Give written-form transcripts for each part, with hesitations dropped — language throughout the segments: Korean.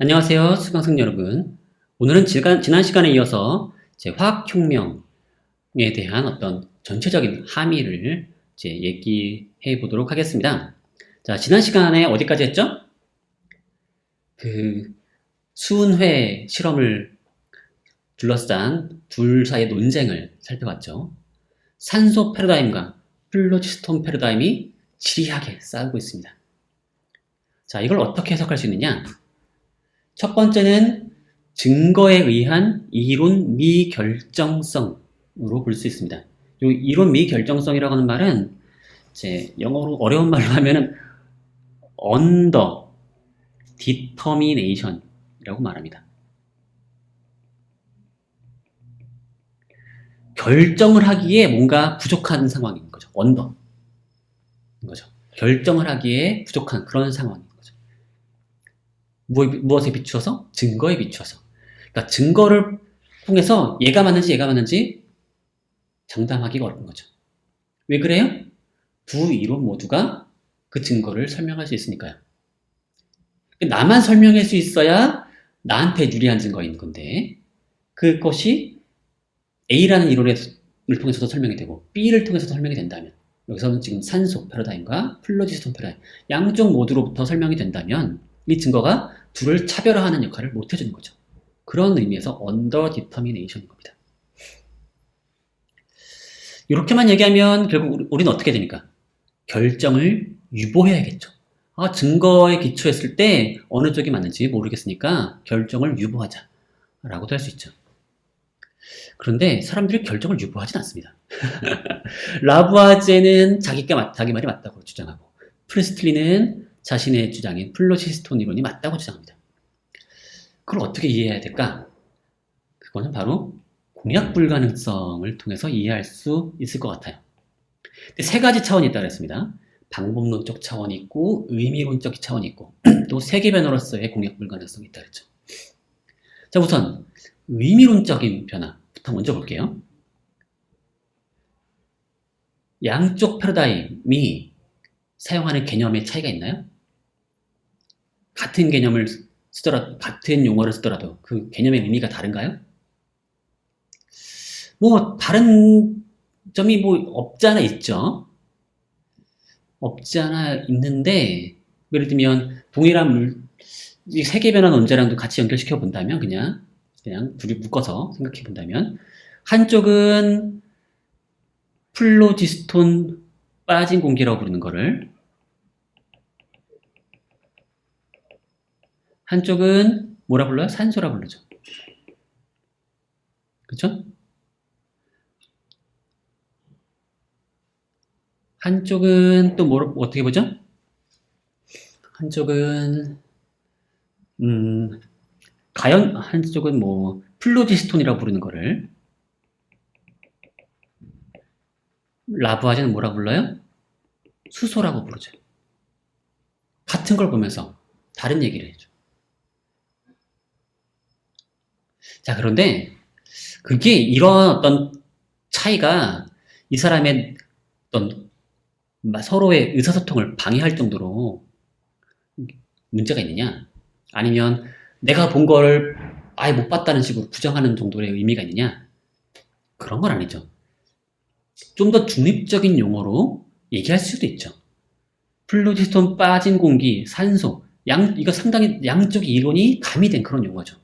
안녕하세요, 수강생 여러분. 오늘은 지난 시간에 이어서 화학혁명에 대한 어떤 전체적인 함의를 얘기해 보도록 하겠습니다. 자, 지난 시간에 어디까지 했죠? 수은회 실험을 둘러싼 둘 사이의 논쟁을 살펴봤죠. 산소 패러다임과 플로치스톤 패러다임이 지리하게 싸우고 있습니다. 자, 이걸 어떻게 해석할 수 있느냐? 첫 번째는 증거에 의한 이론 미결정성으로 볼 수 있습니다. 이 이론 미결정성이라고 하는 말은 영어로 어려운 말로 하면은 under determination이라고 말합니다. 결정을 하기에 뭔가 부족한 상황인 거죠. under인 거죠. 결정을 하기에 부족한 그런 상황인 거죠. 무엇에 비추어서? 증거에 비추어서. 그러니까 증거를 통해서 얘가 맞는지 장담하기가 어려운 거죠. 왜 그래요? 두 이론 모두가 그 증거를 설명할 수 있으니까요. 나만 설명할 수 있어야 나한테 유리한 증거인 건데 그것이 A라는 이론을 통해서도 설명이 되고 B를 통해서도 설명이 된다면, 여기서는 지금 산소 패러다임과 플로치스톤 패러다임 양쪽 모두로부터 설명이 된다면 이 증거가 둘을 차별화하는 역할을 못 해주는 거죠. 그런 의미에서 under determination인 겁니다. 이렇게만 얘기하면 결국 우리는 어떻게 됩니까? 결정을 유보해야겠죠. 증거에 기초했을 때 어느 쪽이 맞는지 모르겠으니까 결정을 유보하자 라고도 할 수 있죠. 그런데 사람들이 결정을 유보하진 않습니다. 라부아제는 자기 말이 맞다고 주장하고, 프리스틀리는 자신의 주장인 플로치스톤 이론이 맞다고 주장합니다. 그걸 어떻게 이해해야 될까? 그거는 바로 공약 불가능성을 통해서 이해할 수 있을 것 같아요. 근데 세 가지 차원이 있다고 했습니다. 방법론적 차원이 있고, 의미론적 차원이 있고, 또 세계 변화로서의 공약 불가능성이 있다고 했죠. 자, 우선 의미론적인 변화부터 먼저 볼게요. 양쪽 패러다임이 사용하는 개념의 차이가 있나요? 같은 개념을 쓰더라도, 같은 용어를 쓰더라도 그 개념의 의미가 다른가요? 다른 점이 없지 않아 있죠. 없지 않아 있는데, 예를 들면 동일한 세계 변화 논제랑도 같이 연결시켜 본다면, 그냥 둘이 묶어서 생각해 본다면, 한쪽은 플로지스톤 빠진 공기라고 부르는 거를, 한쪽은 뭐라 불러요? 산소라 부르죠. 그쵸? 한쪽은 또 어떻게 보죠? 한쪽은 한쪽은 플로지스톤이라고 부르는 거를 라부아제는 뭐라 불러요? 수소라고 부르죠. 같은 걸 보면서 다른 얘기를 해줘. 자, 그런데 그게 이런 어떤 차이가 이 사람의 어떤 서로의 의사소통을 방해할 정도로 문제가 있느냐, 아니면 내가 본 거를 아예 못 봤다는 식으로 부정하는 정도의 의미가 있느냐, 그런 건 아니죠. 좀 더 중립적인 용어로 얘기할 수도 있죠. 플로지스톤 빠진 공기, 산소, 이거 상당히 양쪽의 이론이 가미된 그런 용어죠.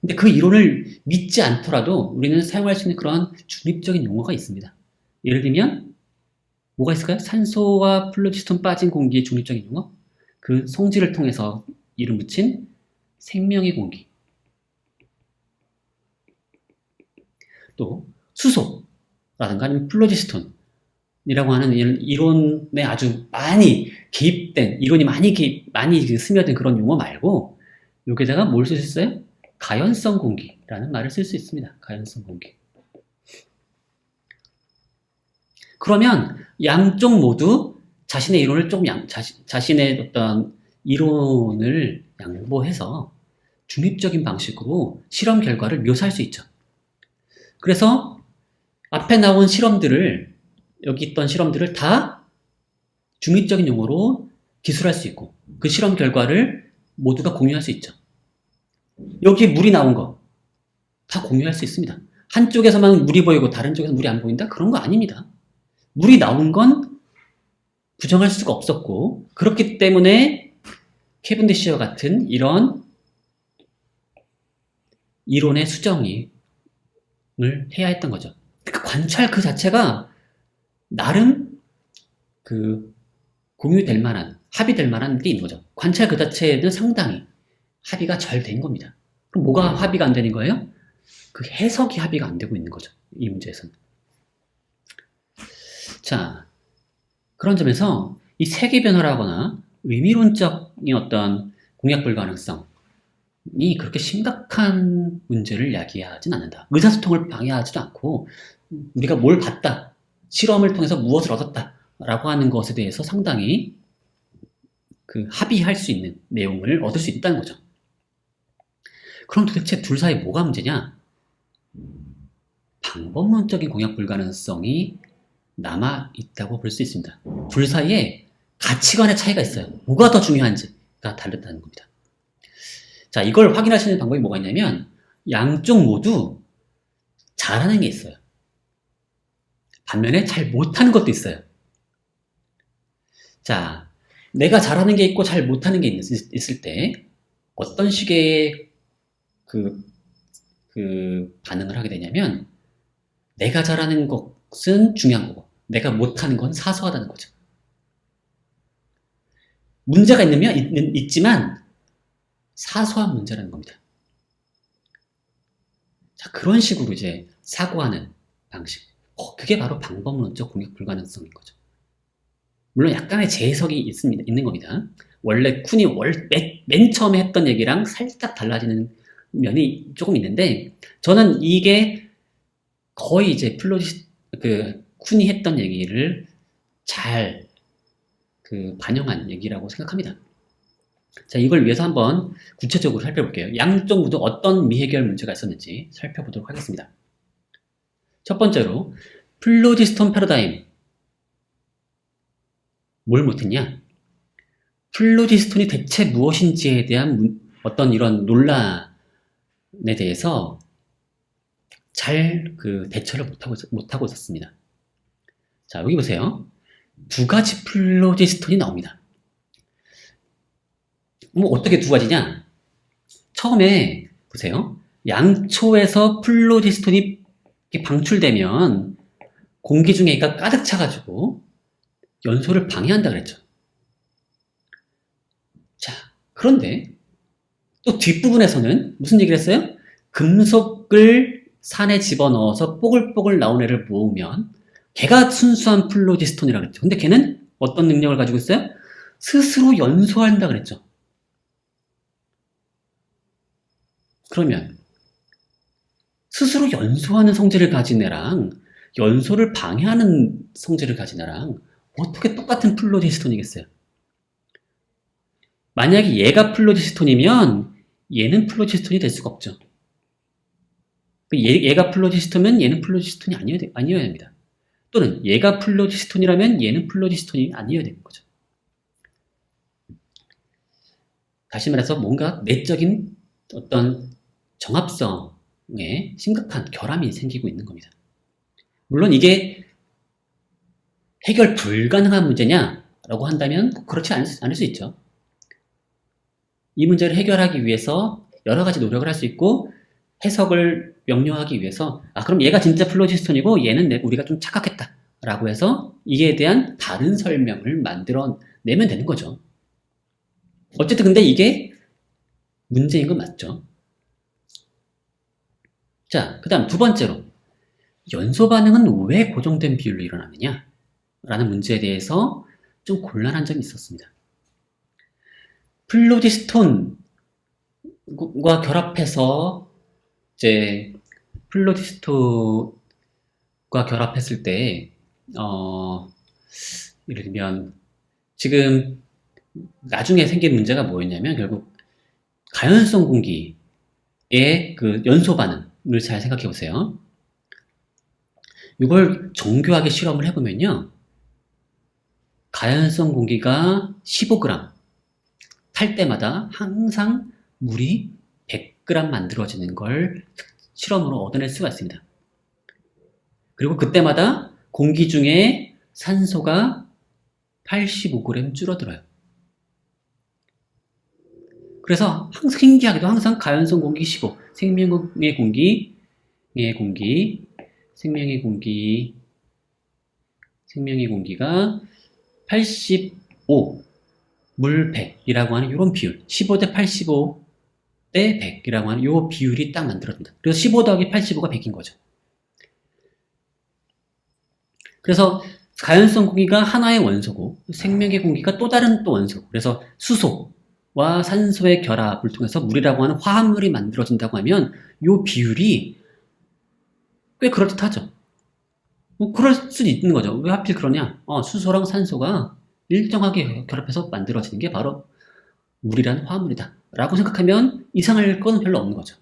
근데 그 이론을 믿지 않더라도 우리는 사용할 수 있는 그런 중립적인 용어가 있습니다. 예를 들면 뭐가 있을까요? 산소와 플로치스톤 빠진 공기의 중립적인 용어? 그 성질을 통해서 이름 붙인 생명의 공기. 또 수소라든가 아니면 플로지스톤이라고 하는 이론에 아주 많이 개입된, 이론이 많이 스며든 그런 용어 말고 여기다가 뭘 쓸 수 있어요? 가연성 공기라는 말을 쓸 수 있습니다. 가연성 공기. 그러면 양쪽 모두 자신의 이론을 자신의 어떤 이론을 양보해서 중립적인 방식으로 실험 결과를 묘사할 수 있죠. 그래서 앞에 나온 여기 있던 실험들을 다 중립적인 용어로 기술할 수 있고, 그 실험 결과를 모두가 공유할 수 있죠. 여기에 물이 나온 거 다 공유할 수 있습니다. 한쪽에서만 물이 보이고 다른 쪽에서 물이 안 보인다? 그런 거 아닙니다. 물이 나온 건 부정할 수가 없었고, 그렇기 때문에 캐븐디시와 같은 이런 이론의 수정을 해야 했던 거죠. 그러니까 관찰 그 자체가 나름 그 공유될 만한, 합의될 만한 게 있는 거죠. 관찰 그 자체는 상당히 합의가 잘 된 겁니다. 그럼 뭐가 합의가 안 되는 거예요? 그 해석이 합의가 안 되고 있는 거죠. 이 문제에서는. 자, 그런 점에서 이 세계 변화라거나 의미론적인 어떤 공약 불가능성이 그렇게 심각한 문제를 야기하진 않는다. 의사소통을 방해하지도 않고 우리가 뭘 봤다, 실험을 통해서 무엇을 얻었다 라고 하는 것에 대해서 상당히 그 합의할 수 있는 내용을 얻을 수 있다는 거죠. 그럼 도대체 둘 사이에 뭐가 문제냐? 방법론적인 공약 불가능성이 남아있다고 볼 수 있습니다. 둘 사이에 가치관의 차이가 있어요. 뭐가 더 중요한지가 다르다는 겁니다. 자, 이걸 확인하시는 방법이 뭐가 있냐면 양쪽 모두 잘하는 게 있어요. 반면에 잘 못하는 것도 있어요. 자, 내가 잘하는 게 있고 잘 못하는 게 있을 때 어떤 식의 그 반응을 하게 되냐면 내가 잘하는 것은 중요한 거고 내가 못하는 건 사소하다는 거죠. 문제가 있지만 사소한 문제라는 겁니다. 자, 그런 식으로 이제 사고하는 방식. 그게 바로 방법론적 공약 불가능성인 거죠. 물론 약간의 재해석이 있는 겁니다. 원래 쿤이 맨 처음에 했던 얘기랑 살짝 달라지는 면이 조금 있는데, 저는 이게 거의 이제 쿤이 했던 얘기를 잘 반영한 얘기라고 생각합니다. 자, 이걸 위해서 한번 구체적으로 살펴볼게요. 양쪽 모두 어떤 미해결 문제가 있었는지 살펴보도록 하겠습니다. 첫 번째로 플로지스톤 패러다임. 뭘 못했냐? 플로지스톤이 대체 무엇인지에 대한 어떤 이런 논란에 대해서 잘 대처를 못하고 있었습니다. 자, 여기 보세요. 두 가지 플로지스톤이 나옵니다. 어떻게 두 가지냐? 처음에 보세요. 양초에서 플로지스톤이 방출되면 공기 중에 얘가 가득 차가지고 연소를 방해한다 그랬죠. 자, 그런데 또 뒷부분에서는 무슨 얘기를 했어요? 금속을 산에 집어넣어서 뽀글뽀글 나온 애를 모으면 걔가 순수한 플로지스톤이라고 그랬죠. 근데 걔는 어떤 능력을 가지고 있어요? 스스로 연소한다 그랬죠. 그러면 스스로 연소하는 성질을 가진 애랑 연소를 방해하는 성질을 가진 애랑 어떻게 똑같은 플로지스톤이겠어요? 만약에 얘가 플로지스톤이면 얘는 플로지스톤이 될 수가 없죠. 얘가 플로지스톤이면 얘는 플로지스톤이 아니어야 됩니다. 또는 얘가 플로지스톤이라면 얘는 플로지스톤이 아니어야 되는 거죠. 다시 말해서 뭔가 내적인 어떤 정합성에 심각한 결함이 생기고 있는 겁니다. 물론 이게 해결 불가능한 문제냐라고 한다면 그렇지 않을 수 있죠. 이 문제를 해결하기 위해서 여러 가지 노력을 할 수 있고 해석을 명료하기 위해서 그럼 얘가 진짜 플로지스톤이고 얘는 우리가 좀 착각했다 라고 해서 이에 대한 다른 설명을 만들어내면 되는 거죠. 어쨌든 근데 이게 문제인 건 맞죠. 자, 그 다음 두 번째로 연소 반응은 왜 고정된 비율로 일어나느냐 라는 문제에 대해서 좀 곤란한 점이 있었습니다. 플로지스톤과 결합해서 이제 플로지스톤과 결합했을 때 예를 들면 지금 나중에 생긴 문제가 뭐였냐면 결국 가연성 공기의 연소 반응을 잘 생각해 보세요. 이걸 정교하게 실험을 해보면요. 가연성 공기가 15g 탈 때마다 항상 물이 100g 100g 만들어지는 걸 실험으로 얻어낼 수가 있습니다. 그리고 그때마다 공기 중에 산소가 85g 줄어들어요. 그래서 항상 신기하게도 항상 가연성 공기 15, 생명의 공기, 생명의 공기가 85, 물 100이라고 하는 이런 비율, 15 대 85 대 100이라고 하는 이 비율이 딱 만들어진다. 그래서 15 더하기 85가 100인 거죠. 그래서 가연성 공기가 하나의 원소고 생명의 공기가 또 다른 또 원소고, 그래서 수소와 산소의 결합을 통해서 물이라고 하는 화합물이 만들어진다고 하면 이 비율이 꽤 그럴듯하죠. 뭐 그럴 수도 있는 거죠. 왜 하필 그러냐? 수소랑 산소가 일정하게 결합해서 만들어지는 게 바로 물이란 화합물이다 라고 생각하면 이상할 건 별로 없는 거죠.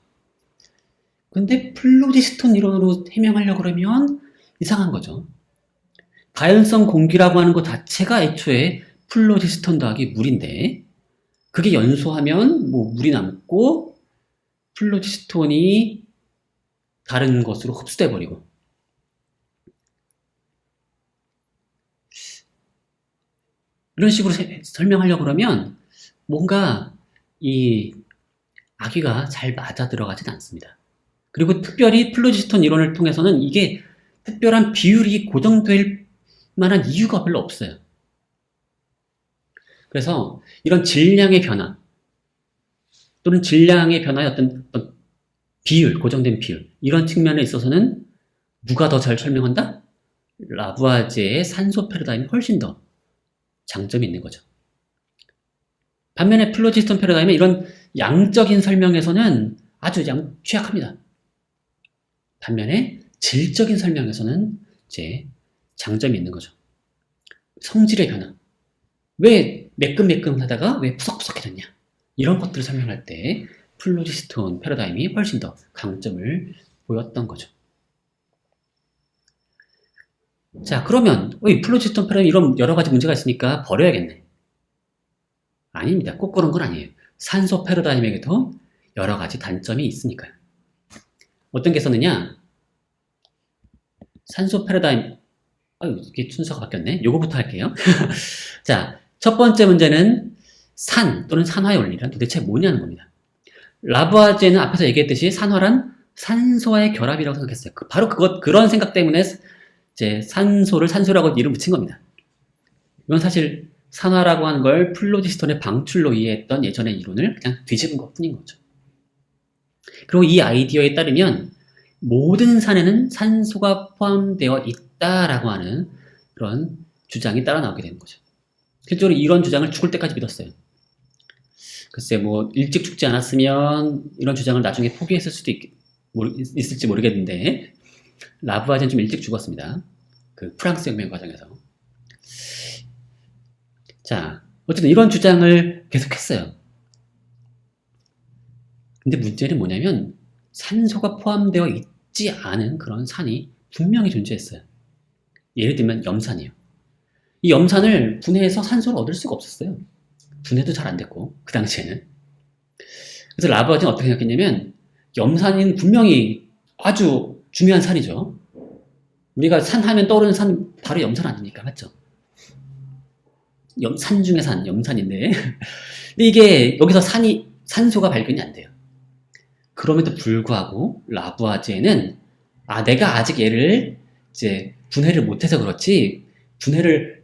근데 플로디스톤 이론으로 해명하려고 그러면 이상한 거죠. 가연성 공기라고 하는 것 자체가 애초에 플로디스톤 더하기 물인데, 그게 연소하면 뭐 물이 남고 플로디스톤이 다른 것으로 흡수돼 버리고, 이런 식으로 설명하려고 그러면 뭔가 이 아기가 잘 맞아 들어가진 않습니다. 그리고 특별히 플로디스톤 이론을 통해서는 이게 특별한 비율이 고정될 만한 이유가 별로 없어요. 그래서 이런 질량의 변화 또는 질량의 변화의 어떤 비율, 고정된 비율, 이런 측면에 있어서는 누가 더 잘 설명한다? 라부아제의 산소 패러다임이 훨씬 더 장점이 있는 거죠. 반면에 플로디스톤 패러다임은 이런 양적인 설명에서는 아주 취약합니다. 반면에 질적인 설명에서는 이제 장점이 있는 거죠. 성질의 변화. 왜 매끈매끈하다가 왜 푸석푸석해졌냐? 이런 것들을 설명할 때 플로디스톤 패러다임이 훨씬 더 강점을 보였던 거죠. 자, 그러면 이 플로디스톤 패러다임 이런 여러 가지 문제가 있으니까 버려야겠네. 아닙니다. 꼭 그런 건 아니에요. 산소 패러다임에게도 여러 가지 단점이 있으니까요. 어떤 게 있었느냐? 산소 패러다임, 이게 순서가 바뀌었네. 요거부터 할게요. 자, 첫 번째 문제는 산 또는 산화의 원리란 도대체 뭐냐는 겁니다. 라부아제는 앞에서 얘기했듯이 산화란 산소와의 결합이라고 생각했어요. 바로 그런 생각 때문에 이제 산소를 산소라고 이름 붙인 겁니다. 이건 사실 산화라고 하는 걸 플로디스톤의 방출로 이해했던 예전의 이론을 그냥 뒤집은 것 뿐인 거죠. 그리고 이 아이디어에 따르면 모든 산에는 산소가 포함되어 있다라고 하는 그런 주장이 따라 나오게 되는 거죠. 실제로 이런 주장을 죽을 때까지 믿었어요. 글쎄 뭐 일찍 죽지 않았으면 이런 주장을 나중에 포기했을 수도 있을지 모르겠는데, 라부아제는 좀 일찍 죽었습니다. 그 프랑스 혁명 과정에서. 자, 어쨌든 이런 주장을 계속했어요. 근데 문제는 뭐냐면 산소가 포함되어 있지 않은 그런 산이 분명히 존재했어요. 예를 들면 염산이요. 이 염산을 분해해서 산소를 얻을 수가 없었어요. 분해도 잘 안 됐고, 그 당시에는. 그래서 라부아제는 어떻게 생각했냐면 염산은 분명히 아주 중요한 산이죠. 우리가 산 하면 떠오르는 산 바로 염산 아닙니까? 맞죠? 산 중에 산, 염산인데 근데 이게 여기서 산소가 발견이 안 돼요. 그럼에도 불구하고 라부아제는 내가 아직 얘를 이제 분해를 못해서 그렇지, 분해를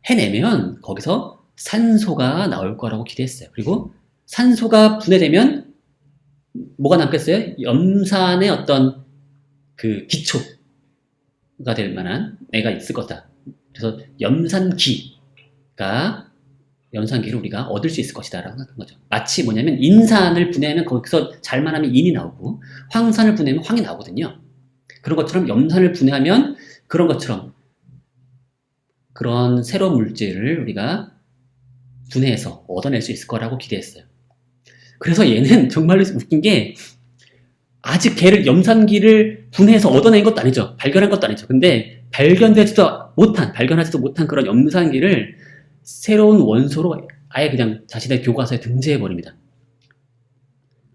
해내면 거기서 산소가 나올 거라고 기대했어요. 그리고 산소가 분해되면 뭐가 남겠어요? 염산의 어떤 그 기초가 될 만한 애가 있을 거다. 그래서 염산기를 우리가 얻을 수 있을 것이다 라고 생각한 거죠. 마치 뭐냐면 인산을 분해하면 거기서 잘만 하면 인이 나오고, 황산을 분해하면 황이 나오거든요. 그런 것처럼 염산을 분해하면 그런 것처럼 그런 새로운 물질을 우리가 분해해서 얻어낼 수 있을 거라고 기대했어요. 그래서 얘는 정말로 웃긴 게 아직 걔를 염산기를 분해해서 얻어낸 것도 아니죠. 발견한 것도 아니죠. 근데 발견하지도 못한 그런 염산기를 새로운 원소로 아예 그냥 자신의 교과서에 등재해버립니다.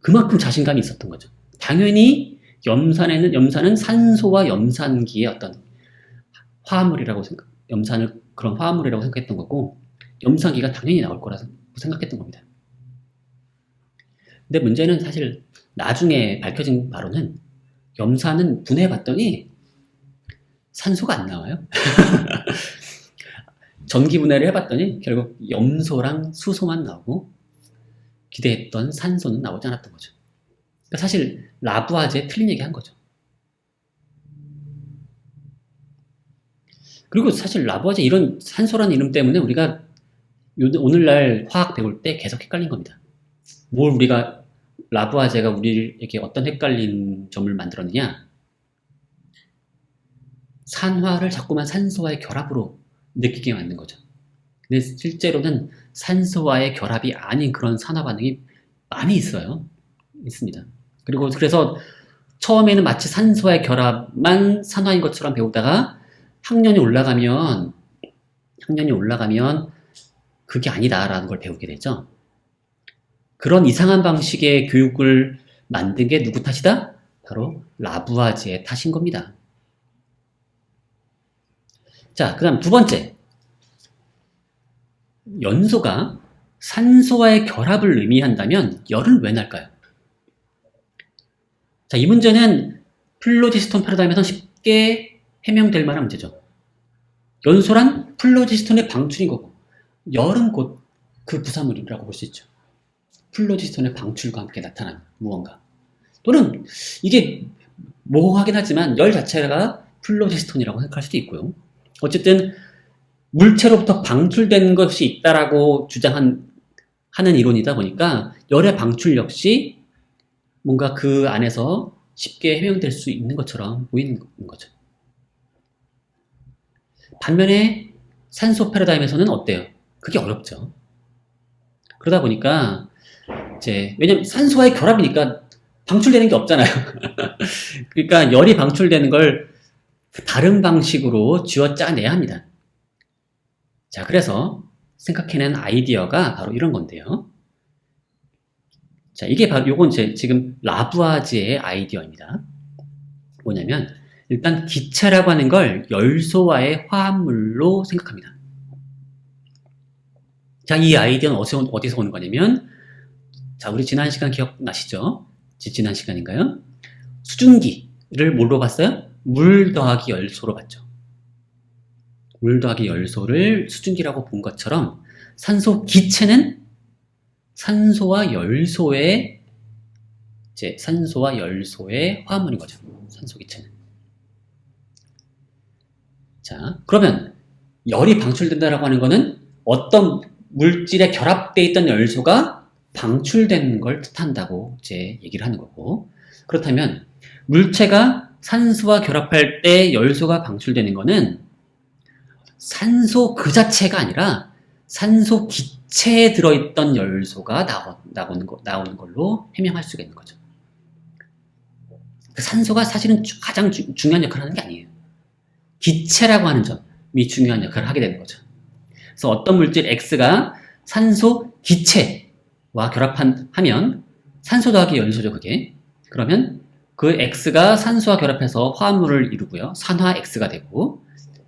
그만큼 자신감이 있었던 거죠. 당연히 염산은 산소와 염산기의 어떤 화합물이라고 염산을 그런 화합물이라고 생각했던 거고, 염산기가 당연히 나올 거라고 생각했던 겁니다. 근데 문제는 사실 나중에 밝혀진 바로는 염산은 분해해봤더니 산소가 안 나와요. 전기 분해를 해봤더니 결국 염소랑 수소만 나오고 기대했던 산소는 나오지 않았던 거죠. 그러니까 사실 라부아제 틀린 얘기 한 거죠. 그리고 사실 라부아제 이런 산소라는 이름 때문에 우리가 오늘날 화학 배울 때 계속 헷갈린 겁니다. 뭘 우리가 라부아제가 우리에게 어떤 헷갈린 점을 만들었느냐? 산화를 자꾸만 산소와의 결합으로 느끼게 만든 거죠. 근데 실제로는 산소와의 결합이 아닌 그런 산화 반응이 많이 있습니다. 그리고 그래서 처음에는 마치 산소와의 결합만 산화인 것처럼 배우다가 학년이 올라가면 그게 아니다라는 걸 배우게 되죠. 그런 이상한 방식의 교육을 만든 게 누구 탓이다? 바로 라부아제의 탓인 겁니다. 자, 그 다음 두 번째. 연소가 산소와의 결합을 의미한다면 열은 왜 날까요? 자, 이 문제는 플로지스톤 패러다임에서 쉽게 해명될 만한 문제죠. 연소란 플로지스톤의 방출인 거고, 열은 곧 그 부산물이라고 볼 수 있죠. 플로지스톤의 방출과 함께 나타난 무언가. 또는 이게 모호하긴 하지만 열 자체가 플로지스톤이라고 생각할 수도 있고요. 어쨌든 물체로부터 방출된 것이 있다라고 하는 이론이다 보니까 열의 방출 역시 뭔가 그 안에서 쉽게 해명될 수 있는 것처럼 보이는 거죠. 반면에 산소 패러다임에서는 어때요? 그게 어렵죠. 그러다 보니까 왜냐면 산소와의 결합이니까 방출되는 게 없잖아요. 그러니까 열이 방출되는 걸 다른 방식으로 쥐어짜내야 합니다. 자, 그래서 생각해낸 아이디어가 바로 이런 건데요. 자, 이게 바로 요건 지금 라부아제의 아이디어입니다. 뭐냐면 일단 기체라고 하는 걸 열소와의 화합물로 생각합니다. 자, 이 아이디어는 어디서 오는 거냐면, 자, 우리 지난 시간 기억나시죠? 지난 시간인가요? 수증기를 뭘로 봤어요? 물 더하기 열소로 봤죠. 물 더하기 열소를 수증기라고 본 것처럼 산소 기체는 산소와 열소의 화합물인 거죠. 산소 기체는. 자, 그러면 열이 방출된다라고 하는 거는 어떤 물질에 결합되어 있던 열소가 방출된 걸 뜻한다고 얘기를 하는 거고, 그렇다면 물체가 산소와 결합할 때 열소가 방출되는 거는 산소 그 자체가 아니라 산소 기체에 들어있던 열소가 나오는 걸로 해명할 수가 있는 거죠. 그 산소가 사실은 가장 중요한 역할을 하는 게 아니에요. 기체라고 하는 점이 중요한 역할을 하게 되는 거죠. 그래서 어떤 물질 X가 산소 기체와 결합하면 산소 더하기 열소죠, 그게. 그러면 그 X가 산소와 결합해서 화합물을 이루고요. 산화 X가 되고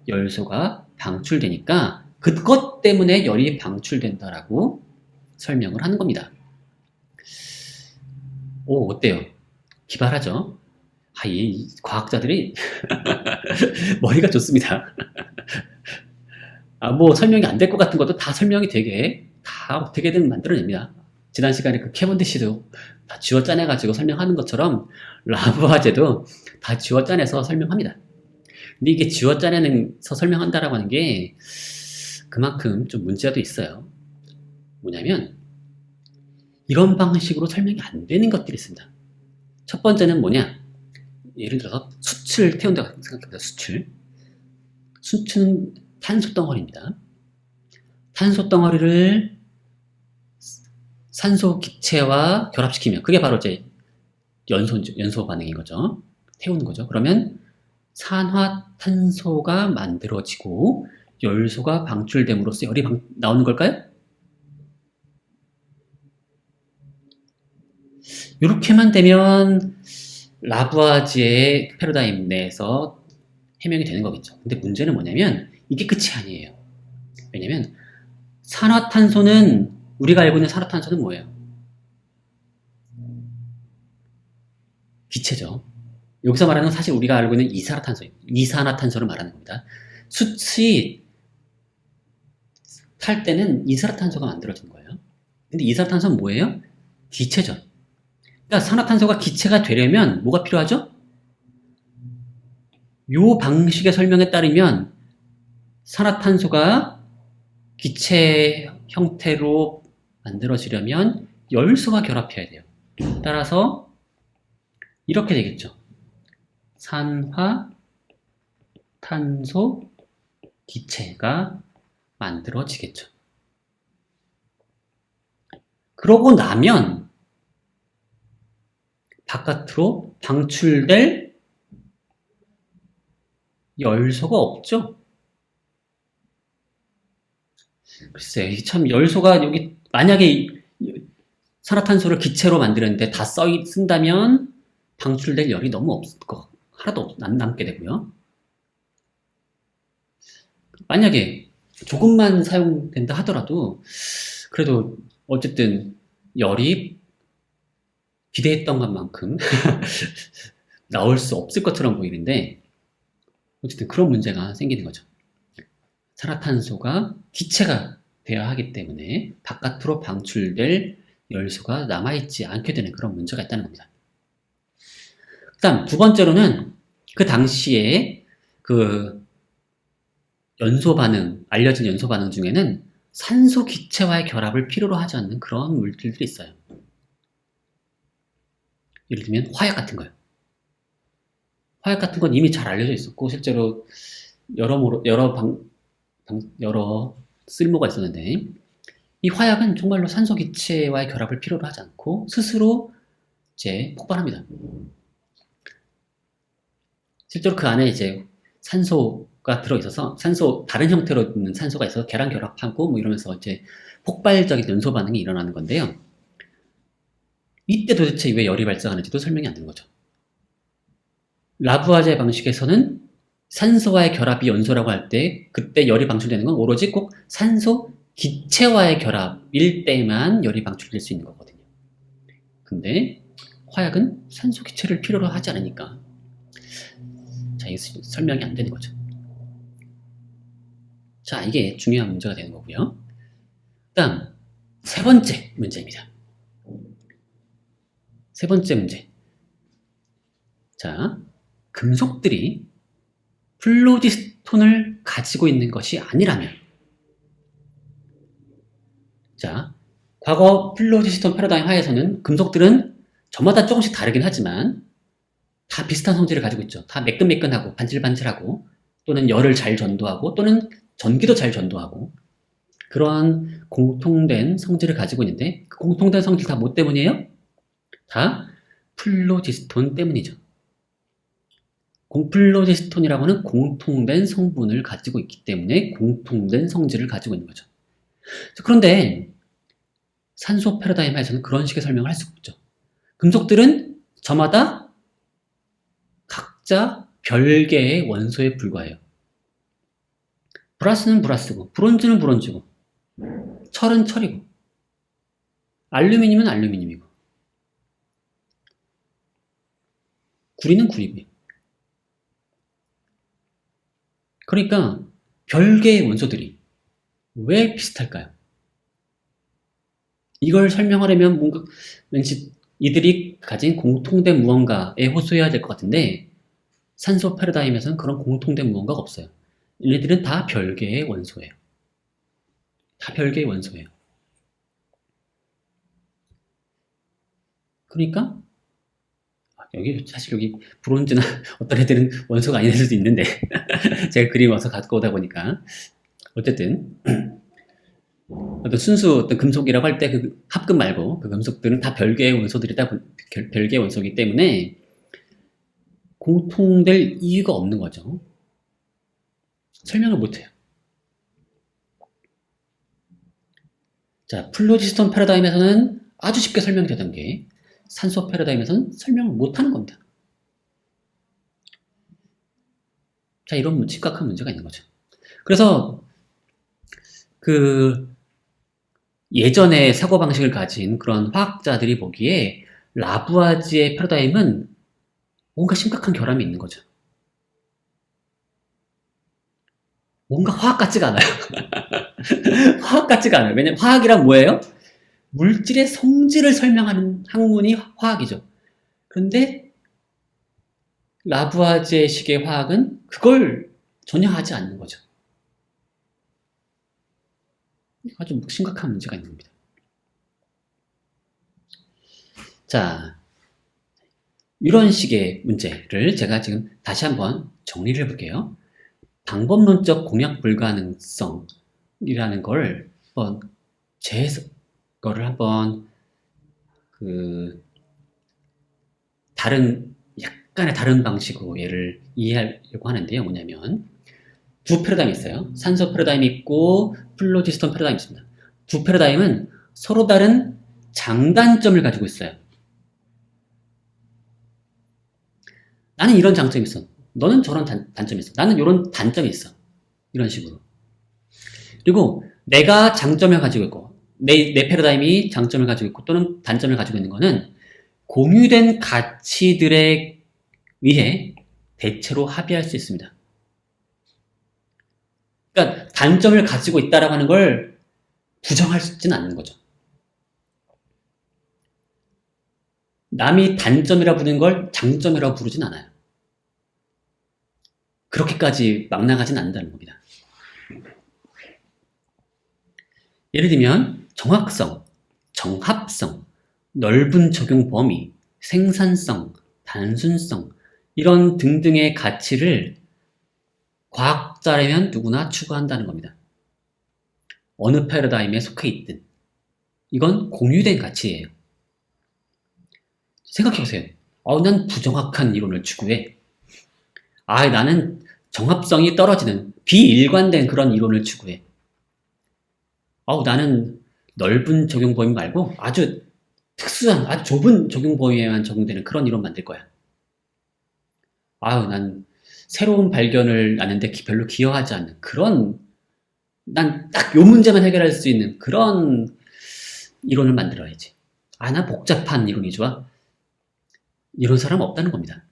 열소가 방출되니까 그것 때문에 열이 방출된다라고 설명을 하는 겁니다. 오, 어때요? 기발하죠? 이 과학자들이 머리가 좋습니다. 뭐 설명이 안 될 것 같은 것도 다 설명이 되게 다 어떻게든 만들어냅니다. 지난 시간에 그 캐번디시도 다 쥐어 짜내가지고 설명하는 것처럼 라부아제도 다 쥐어 짜내서 설명합니다. 근데 이게 쥐어 짜내서 설명한다라고 하는 게 그만큼 좀 문제도 있어요. 뭐냐면 이런 방식으로 설명이 안 되는 것들이 있습니다. 첫 번째는 뭐냐? 예를 들어서 수치를 태운다고 생각해보세요. 수치는 탄소 덩어리입니다. 탄소 덩어리를 산소 기체와 결합시키면 그게 바로 연소 반응인 거죠. 태우는 거죠. 그러면 산화탄소가 만들어지고 열소가 방출됨으로써 열이 나오는 걸까요? 이렇게만 되면 라부아지의 패러다임 내에서 해명이 되는 거겠죠. 근데 문제는 뭐냐면 이게 끝이 아니에요. 왜냐면 산화탄소는 우리가 알고 있는 산화탄소는 뭐예요? 기체죠. 여기서 말하는 건 사실 우리가 알고 있는 이산화탄소를 말하는 겁니다. 숯이 탈 때는 이산화탄소가 만들어진 거예요. 근데 이산화탄소는 뭐예요? 기체죠. 그러니까 산화탄소가 기체가 되려면 뭐가 필요하죠? 요 방식의 설명에 따르면 산화탄소가 기체 형태로 만들어지려면 열소와 결합해야 돼요. 따라서 이렇게 되겠죠. 산화탄소 기체가 만들어지겠죠. 그러고 나면 바깥으로 방출될 열소가 없죠. 글쎄, 참 열소가 여기 만약에 산화탄소를 기체로 만드는데 다 쓴다면 방출될 열이 너무 없을 거 하나도 안 남게 되고요. 만약에 조금만 사용된다 하더라도 그래도 어쨌든 열이 기대했던 것만큼 나올 수 없을 것처럼 보이는데 어쨌든 그런 문제가 생기는 거죠. 산화탄소가 기체가 되어야 하기 때문에 바깥으로 방출될 열소가 남아있지 않게 되는 그런 문제가 있다는 겁니다. 그 다음 두 번째로는 그 당시에 그 알려진 연소 반응 중에는 산소 기체와의 결합을 필요로 하지 않는 그런 물질들이 있어요. 예를 들면 화약 같은 거요. 화약 같은 건 이미 잘 알려져 있었고 실제로 여러 쓸모가 있었는데 이 화약은 정말로 산소 기체와의 결합을 필요로 하지 않고 스스로 이제 폭발합니다. 실제로 그 안에 이제 산소가 들어있어서 다른 형태로 있는 산소가 있어서 계란 결합하고 뭐 이러면서 이제 폭발적인 연소 반응이 일어나는 건데요. 이때 도대체 왜 열이 발생하는지도 설명이 안 되는 거죠. 라부아제 방식에서는 산소와의 결합이 연소라고 할 때 그때 열이 방출되는 건 오로지 꼭 산소 기체와의 결합일 때만 열이 방출될 수 있는 거거든요. 근데 화약은 산소 기체를 필요로 하지 않으니까 자, 이게 설명이 안 되는 거죠. 자, 이게 중요한 문제가 되는 거고요. 다음 세 번째 문제입니다. 세 번째 문제. 자, 금속들이 플로디스톤을 가지고 있는 것이 아니라면 자, 과거 플로디스톤 패러다임 하에서는 금속들은 저마다 조금씩 다르긴 하지만 다 비슷한 성질을 가지고 있죠. 다 매끈매끈하고 반질반질하고 또는 열을 잘 전도하고 또는 전기도 잘 전도하고 그러한 공통된 성질을 가지고 있는데 그 공통된 성질 다 뭐 때문이에요? 다 플로디스톤 때문이죠. 플로디스톤이라고 하는 공통된 성분을 가지고 있기 때문에 공통된 성질을 가지고 있는 거죠. 그런데 산소 패러다임에서는 그런 식의 설명을 할 수가 없죠. 금속들은 저마다 각자 별개의 원소에 불과해요. 브라스는 브라스고 브론즈는 브론즈고 철은 철이고 알루미늄은 알루미늄이고 구리는 구리고요. 그러니까 별개의 원소들이 왜 비슷할까요? 이걸 설명하려면 뭔가 왠지 이들이 가진 공통된 무언가에 호소해야 될 것 같은데 산소 패러다임에서는 그런 공통된 무언가가 없어요. 얘네들은 다 별개의 원소예요. 다 별개의 원소예요. 그러니까 사실 여기 브론즈나 어떤 애들은 원소가 아닐 수도 있는데 제가 그림 와서 갖고 오다 보니까 어쨌든 어떤 순수 어떤 금속이라고 할 때 그 합금 말고 그 금속들은 다 별개의 원소들이다 별개의 원소이기 때문에 공통될 이유가 없는 거죠. 설명을 못해요. 자, 플로디스톤 패러다임에서는 아주 쉽게 설명되던 게 산소 패러다임에서는 설명을 못하는 겁니다. 자, 이런 심각한 문제가 있는 거죠. 그래서 그 예전에 사고방식을 가진 그런 화학자들이 보기에 라부아지의 패러다임은 뭔가 심각한 결함이 있는 거죠. 뭔가 화학 같지가 않아요. 화학 같지가 않아요. 왜냐면 화학이란 뭐예요? 물질의 성질을 설명하는 학문이 화학이죠. 그런데 라부아지의 식의 화학은 그걸 전혀 하지 않는 거죠. 아주 심각한 문제가 있는 겁니다. 자, 이런 식의 문제를 제가 지금 다시 한번 정리를 해볼게요. 방법론적 공약 불가능성이라는 걸 한번 거를 한번 약간의 다른 방식으로 얘를 이해하려고 하는데요. 뭐냐면 두 패러다임이 있어요. 산소 패러다임이 있고 플로지스톤 패러다임이 있습니다. 두 패러다임은 서로 다른 장단점을 가지고 있어요. 나는 이런 장점이 있어. 너는 저런 단점이 있어. 나는 이런 단점이 있어. 이런 식으로. 그리고 내가 장점을 가지고 있고 내 패러다임이 장점을 가지고 있고 또는 단점을 가지고 있는 거는 공유된 가치들에 의해 대체로 합의할 수 있습니다. 그러니까 단점을 가지고 있다라고 하는 걸 부정할 수 있지는 않는 거죠. 남이 단점이라 부르는 걸 장점이라고 부르진 않아요. 그렇게까지 막 나가진 않는다는 겁니다. 예를 들면 정확성, 정합성, 넓은 적용 범위, 생산성, 단순성 이런 등등의 가치를 과학자라면 누구나 추구한다는 겁니다. 어느 패러다임에 속해 있든 이건 공유된 가치예요. 생각해보세요. 난 부정확한 이론을 추구해. 나는 정합성이 떨어지는 비일관된 그런 이론을 추구해. 나는 넓은 적용 범위 말고 아주 특수한, 아주 좁은 적용 범위에만 적용되는 그런 이론 만들 거야. 난 새로운 발견을 하는데 별로 기여하지 않는 그런, 난 딱 요 문제만 해결할 수 있는 그런 이론을 만들어야지. 난 복잡한 이론이 좋아. 이런 사람 없다는 겁니다.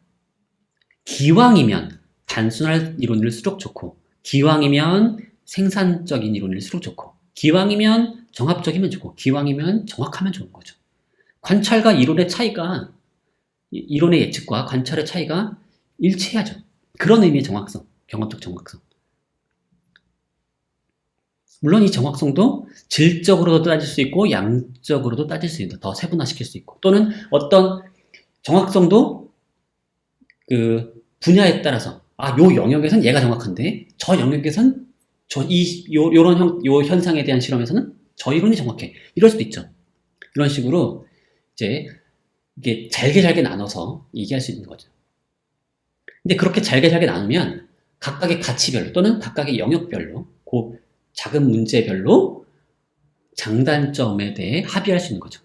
기왕이면 단순한 이론일수록 좋고, 기왕이면 생산적인 이론일수록 좋고, 기왕이면 정합적이면 좋고, 기왕이면 정확하면 좋은 거죠. 관찰과 이론의 차이가, 이론의 예측과 관찰의 차이가 일치해야죠. 그런 의미의 정확성, 경험적 정확성. 물론 이 정확성도 질적으로도 따질 수 있고 양적으로도 따질 수 있다. 더 세분화시킬 수 있고 또는 어떤 정확성도 그 분야에 따라서 요 영역에선 얘가 정확한데 저 영역에선 요 현상에 대한 실험에서는 저 이론이 정확해. 이럴 수도 있죠. 이런 식으로 이제 이게 잘게 나눠서 얘기할 수 있는 거죠. 근데 그렇게 잘게 나누면 각각의 가치별로 또는 각각의 영역별로 그 작은 문제별로 장단점에 대해 합의할 수 있는 거죠.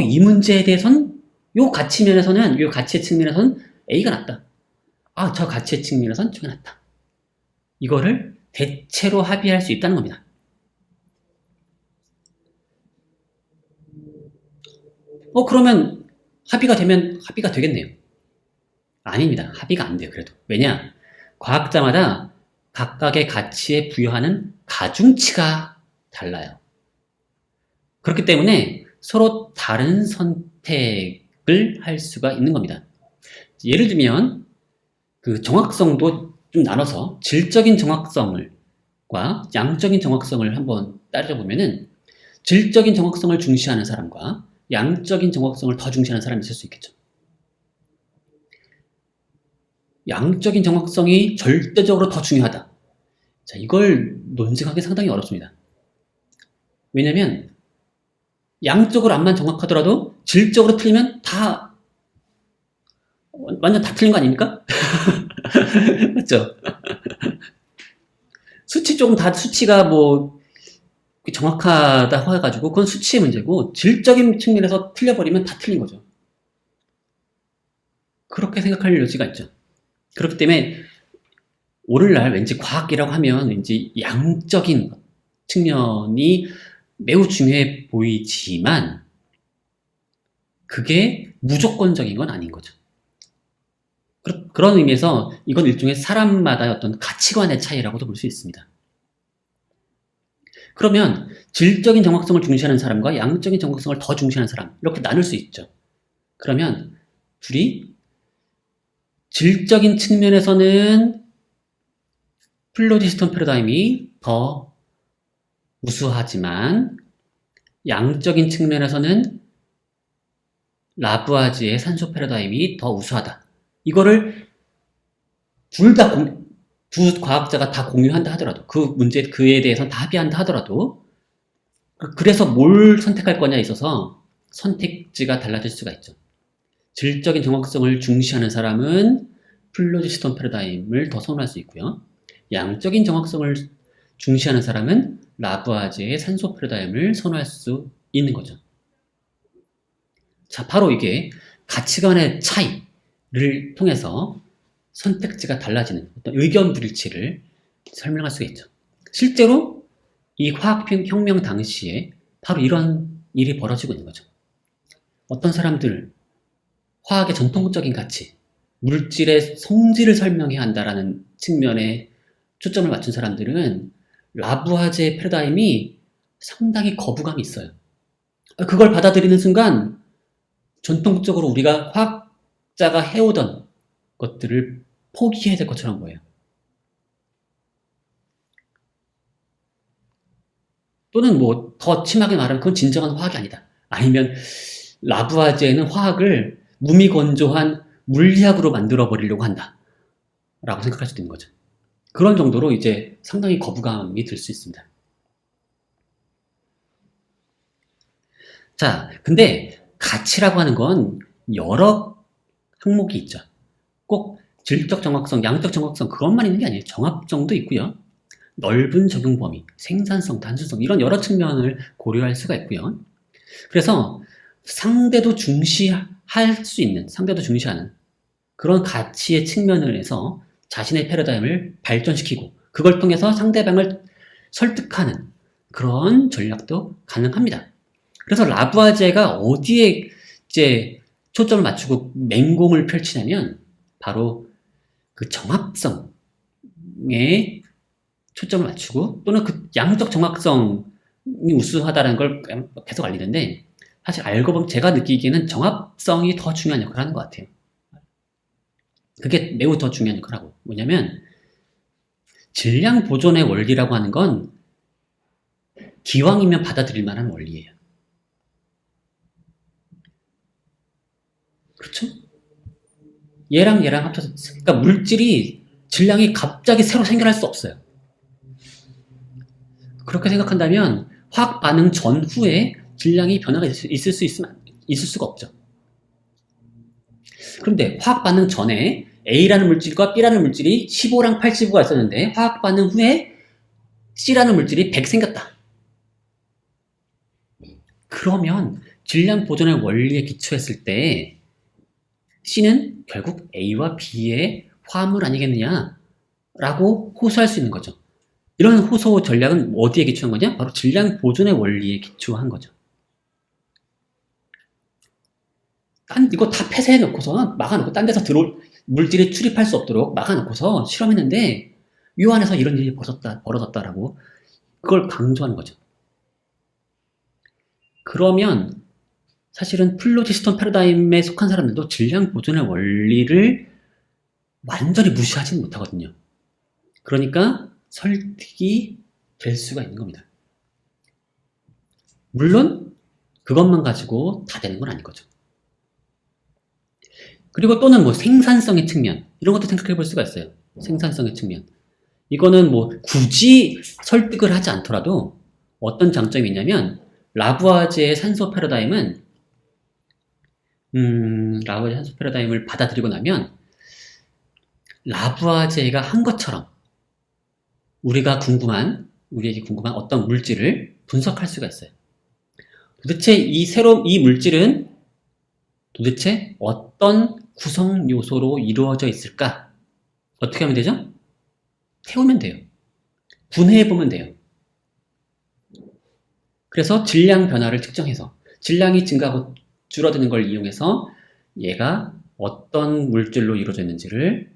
이 문제에 대해서는 요 가치면에서는 요 가치의 측면에서는 A가 낫다. 저 가치의 측면에서는 B가 낫다. 이거를 대체로 합의할 수 있다는 겁니다. 그러면 합의가 되면 합의가 되겠네요. 아닙니다. 합의가 안 돼요. 그래도. 왜냐? 과학자마다 각각의 가치에 부여하는 가중치가 달라요. 그렇기 때문에 서로 다른 선택을 할 수가 있는 겁니다. 예를 들면 그 정확성도 좀 나눠서 질적인 정확성과 양적인 정확성을 한번 따져보면은 질적인 정확성을 중시하는 사람과 양적인 정확성을 더 중시하는 사람이 있을 수 있겠죠. 양적인 정확성이 절대적으로 더 중요하다. 자, 이걸 논증하기 상당히 어렵습니다. 왜냐면 양적으로 암만 정확하더라도 질적으로 틀리면 완전 다 틀린 거 아닙니까? 맞죠? 수치 조금 수치가 정확하다 해가지고 그건 수치의 문제고 질적인 측면에서 틀려버리면 다 틀린 거죠. 그렇게 생각할 여지가 있죠. 그렇기 때문에 오늘날 왠지 과학이라고 하면 왠지 양적인 측면이 매우 중요해 보이지만 그게 무조건적인 건 아닌 거죠. 그런 의미에서 이건 일종의 사람마다의 어떤 가치관의 차이라고도 볼 수 있습니다. 그러면 질적인 정확성을 중시하는 사람과 양적인 정확성을 더 중시하는 사람 이렇게 나눌 수 있죠. 그러면 둘이 질적인 측면에서는 플로디스톤 패러다임이 더 우수하지만 양적인 측면에서는 라부아지의 산소 패러다임이 더 우수하다. 이거를 두 과학자가 다 공유한다 하더라도 그에 대해서는 다 합의한다 하더라도 그래서 뭘 선택할 거냐에 있어서 선택지가 달라질 수가 있죠. 질적인 정확성을 중시하는 사람은 플로디스톤 패러다임을 더 선호할 수 있고요. 양적인 정확성을 중시하는 사람은 라부아지의 산소 패러다임을 선호할 수 있는 거죠. 자, 바로 이게 가치관의 차이를 통해서 선택지가 달라지는 어떤 의견 불일치를 설명할 수 있죠. 실제로 이 화학혁명 당시에 바로 이런 일이 벌어지고 있는 거죠. 어떤 사람들, 화학의 전통적인 가치, 물질의 성질을 설명해야 한다라는 측면에 초점을 맞춘 사람들은 라부아제의 패러다임이 상당히 거부감이 있어요. 그걸 받아들이는 순간 전통적으로 우리가 화학자가 해오던 것들을 포기해야 될 것처럼 보여요. 또는 뭐 더 심하게 말하면 그건 진정한 화학이 아니다. 아니면 라부아제는 화학을 무미건조한 물리학으로 만들어 버리려고 한다. 라고 생각할 수도 있는 거죠. 그런 정도로 이제 상당히 거부감이 들 수 있습니다. 자, 근데 가치라고 하는 건 여러 항목이 있죠. 꼭 질적 정확성, 양적 정확성 그것만 있는 게 아니에요. 정합성도 있고요. 넓은 적용 범위, 생산성, 단순성 이런 여러 측면을 고려할 수가 있고요. 그래서 상대도 중시할 수 있는, 상대도 중시하는 그런 가치의 측면을 해서 자신의 패러다임을 발전시키고 그걸 통해서 상대방을 설득하는 그런 전략도 가능합니다. 그래서 라부아제가 어디에 이제 초점을 맞추고 맹공을 펼치냐면 바로 그 정합성에 초점을 맞추고 또는 그 양적 정확성이 우수하다는 걸 계속 알리는데 사실 알고 보면 제가 느끼기에는 정합성이 더 중요한 역할을 하는 것 같아요. 그게 매우 더 중요한 역할을 하고 뭐냐면 질량 보존의 원리라고 하는 건 기왕이면 받아들일 만한 원리예요. 그렇죠? 얘랑 합쳐서 그러니까 물질이 질량이 갑자기 새로 생겨날 수 없어요. 그렇게 생각한다면 화학 반응 전후에 질량이 변화가 있을 수가 없죠. 그런데 화학 반응 전에 A라는 물질과 B라는 물질이 15랑 85가 있었는데 화학 반응 후에 C라는 물질이 100 생겼다. 그러면 질량 보존의 원리에 기초했을 때 C는 결국 A와 B의 화합물 아니겠느냐라고 호소할 수 있는 거죠. 이런 호소 전략은 어디에 기초한 거냐? 바로 질량 보존의 원리에 기초한 거죠. 이거 다 폐쇄해놓고서 막아놓고 딴 데서 물질이 출입할 수 없도록 막아놓고서 실험했는데 이 안에서 이런 일이 벌어졌다라고 그걸 강조하는 거죠. 그러면 사실은 플로디스톤 패러다임에 속한 사람들도 질량 보존의 원리를 완전히 무시하지는 못하거든요. 그러니까 설득이 될 수가 있는 겁니다. 물론 그것만 가지고 다 되는 건 아닌 거죠. 그리고 또는 뭐 생산성의 측면 이런 것도 생각해 볼 수가 있어요. 생산성의 측면. 이거는 뭐 굳이 설득을 하지 않더라도 어떤 장점이 있냐면 라부아제의 산소 패러다임은 라부아제 산소 패러다임을 받아들이고 나면 라부아제가 한 것처럼 우리에게 궁금한 어떤 물질을 분석할 수가 있어요. 도대체 이 물질은 도대체 어떤 구성 요소로 이루어져 있을까? 어떻게 하면 되죠? 태우면 돼요. 분해해보면 돼요. 그래서 질량 변화를 측정해서 질량이 증가하고 줄어드는 걸 이용해서 얘가 어떤 물질로 이루어져 있는지를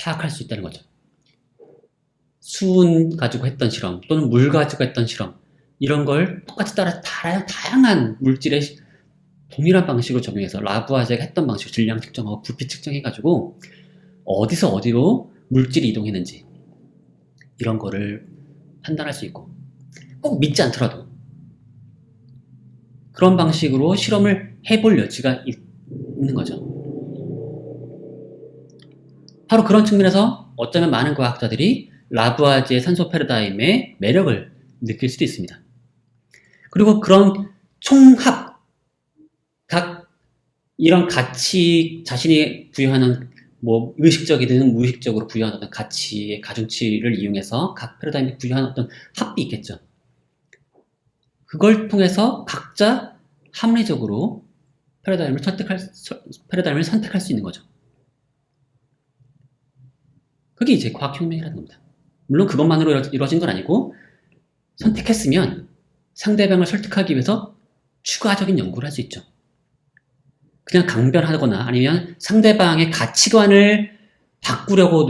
파악할 수 있다는 거죠. 수은 가지고 했던 실험 또는 물 가지고 했던 실험 이런 걸 똑같이 따라 다양한 물질의 동일한 방식으로 적용해서 라부아제가 했던 방식으로 질량 측정하고 부피 측정해가지고 어디서 어디로 물질이 이동했는지 이런 거를 판단할 수 있고 꼭 믿지 않더라도 그런 방식으로 실험을 해볼 여지가 있는 거죠. 바로 그런 측면에서 어쩌면 많은 과학자들이 라부아지의 산소 패러다임의 매력을 느낄 수도 있습니다. 그리고 그런 총합, 각 이런 가치, 자신이 부여하는 뭐 의식적이든 무의식적으로 부여하는 어떤 가치의 가중치를 이용해서 각 패러다임이 부여하는 어떤 합이 있겠죠. 그걸 통해서 각자 합리적으로 패러다임을 선택할 수 있는 거죠. 그게 이제 과학혁명이라는 겁니다. 물론 그것만으로 이루어진 건 아니고 선택했으면 상대방을 설득하기 위해서 추가적인 연구를 할 수 있죠. 그냥 강변하거나 아니면 상대방의 가치관을 바꾸려고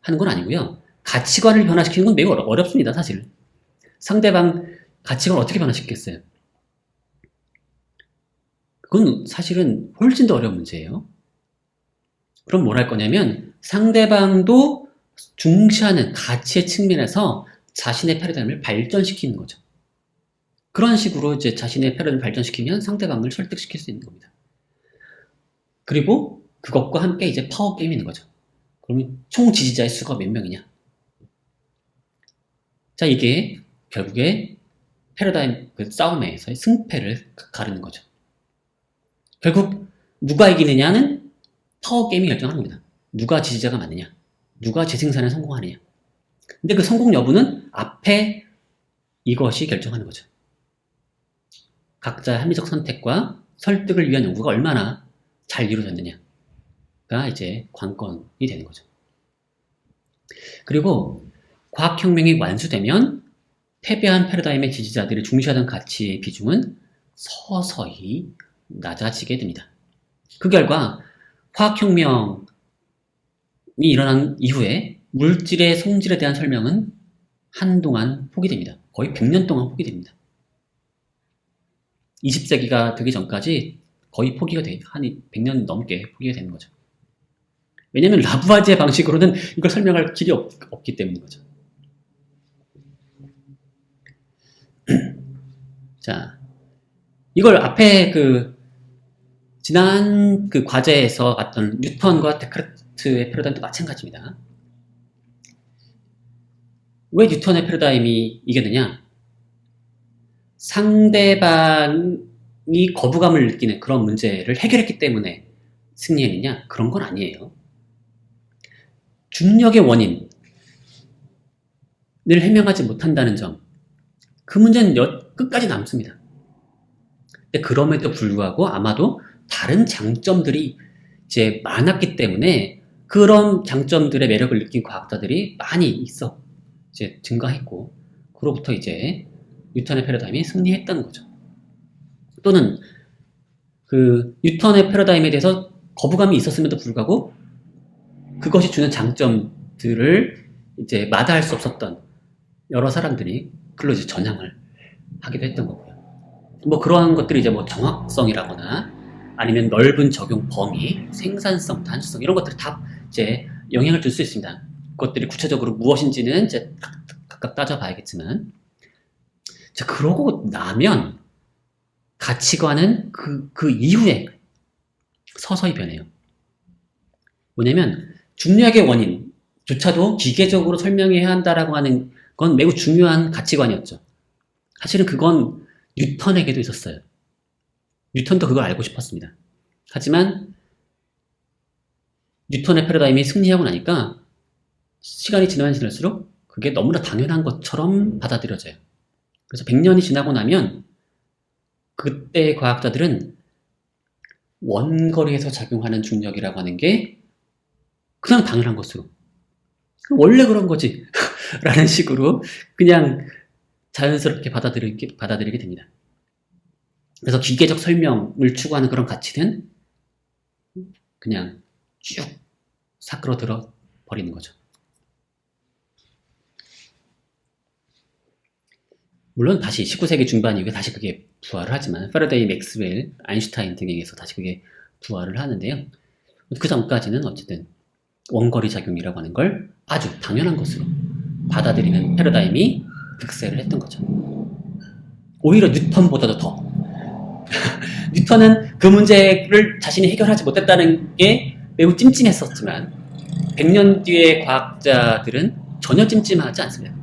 하는 건 아니고요. 가치관을 변화시키는 건 매우 어렵습니다, 사실. 상대방 가치관을 어떻게 변화시키겠어요? 그건 사실은 훨씬 더 어려운 문제예요. 그럼 뭘 할 거냐면 상대방도 중시하는 가치의 측면에서 자신의 패러다임을 발전시키는 거죠. 그런 식으로 이제 자신의 패러다임을 발전시키면 상대방을 설득시킬 수 있는 겁니다. 그리고 그것과 함께 이제 파워 게임이 있는 거죠. 그러면 총 지지자의 수가 몇 명이냐? 자, 이게 결국에 패러다임 그 싸움에서의 승패를 가르는 거죠. 결국 누가 이기느냐는 파워 게임이 결정하는 겁니다. 누가 지지자가 많느냐, 누가 재생산에 성공하느냐. 근데 그 성공 여부는 앞에 이것이 결정하는 거죠. 각자의 합리적 선택과 설득을 위한 연구가 얼마나 잘 이루어졌느냐가 이제 관건이 되는 거죠. 그리고 과학혁명이 완수되면 패배한 패러다임의 지지자들이 중시하던 가치의 비중은 서서히 낮아지게 됩니다. 그 결과 화학혁명이 일어난 이후에 물질의 성질에 대한 설명은 한동안 포기됩니다. 거의 100년 동안 포기됩니다. 20세기가 되기 전까지 거의 포기가 한 100년 넘게 포기가 되는 거죠. 왜냐하면 라부아지의 방식으로는 이걸 설명할 길이 없기 때문인 거죠. 자, 이걸 앞에 지난 과제에서 봤던 뉴턴과 데카르트의 패러다임도 마찬가지입니다. 왜 뉴턴의 패러다임이 이겼느냐? 상대방이 거부감을 느끼는 그런 문제를 해결했기 때문에 승리했느냐? 그런 건 아니에요. 중력의 원인을 해명하지 못한다는 점, 그 문제는 끝까지 남습니다. 근데 그럼에도 불구하고 아마도 다른 장점들이 이제 많았기 때문에 그런 장점들의 매력을 느낀 과학자들이 많이 이제 증가했고, 그로부터 이제 뉴턴의 패러다임이 승리했다는 거죠. 또는 뉴턴의 패러다임에 대해서 거부감이 있었음에도 불구하고 그것이 주는 장점들을 이제 마다할 수 없었던 여러 사람들이 그걸로 이제 전향을 하기도 했던 거고요. 뭐 그러한 것들이 이제 뭐 정확성이라거나 아니면 넓은 적용 범위, 생산성, 단수성 이런 것들이 다 이제 영향을 줄 수 있습니다. 그것들이 구체적으로 무엇인지는 이제 각각 따져봐야겠지만, 자, 그러고 나면 가치관은 그 이후에 서서히 변해요. 뭐냐면 중력의 원인조차도 기계적으로 설명해야 한다라고 하는 건 매우 중요한 가치관이었죠. 사실은 그건 뉴턴에게도 있었어요. 뉴턴도 그걸 알고 싶었습니다. 하지만 뉴턴의 패러다임이 승리하고 나니까 시간이 지나면 지날수록 그게 너무나 당연한 것처럼 받아들여져요. 그래서 100년이 지나고 나면 그때의 과학자들은 원거리에서 작용하는 중력이라고 하는 게 그냥 당연한 것으로 원래 그런 거지 라는 식으로 그냥 자연스럽게 받아들이게 됩니다. 그래서 기계적 설명을 추구하는 그런 가치는 그냥 쭉 사그러들어 버리는 거죠. 물론 다시 19세기 중반 이후에 다시 그게 부활을 하지만 패러데이, 맥스웰, 아인슈타인 등에 의해서 다시 그게 부활을 하는데요. 그 전까지는 어쨌든 원거리 작용이라고 하는 걸 아주 당연한 것으로 받아들이는 패러다임이 득세를 했던 거죠. 오히려 뉴턴보다도 더 뉴턴은 그 문제를 자신이 해결하지 못했다는 게 매우 찜찜했었지만 100년 뒤의 과학자들은 전혀 찜찜하지 않습니다.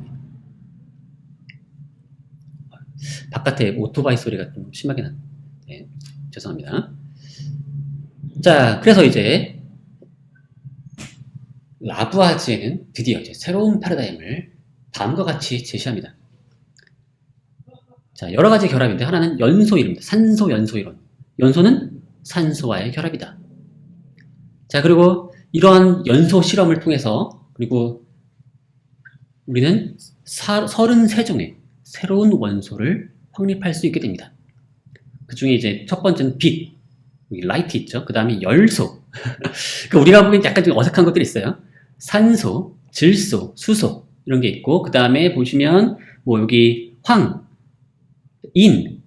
바깥에 오토바이 소리가 좀 심하게 나네. 네, 죄송합니다. 자, 그래서 이제 라부아지에는 드디어 이제 새로운 패러다임을 다음과 같이 제시합니다. 자, 여러 가지 결합인데 하나는 연소 이론입니다. 산소 연소 이론. 연소는 산소와의 결합이다. 자, 그리고 이러한 연소 실험을 통해서 그리고 우리는 33종의 새로운 원소를 확립할 수 있게 됩니다. 그 중에 이제 첫 번째는 빛, 라이트 있죠. 그 다음에 열소. 우리가 보기엔 약간 좀 어색한 것들이 있어요. 산소, 질소, 수소 이런 게 있고 그 다음에 보시면 뭐 여기 황, 인,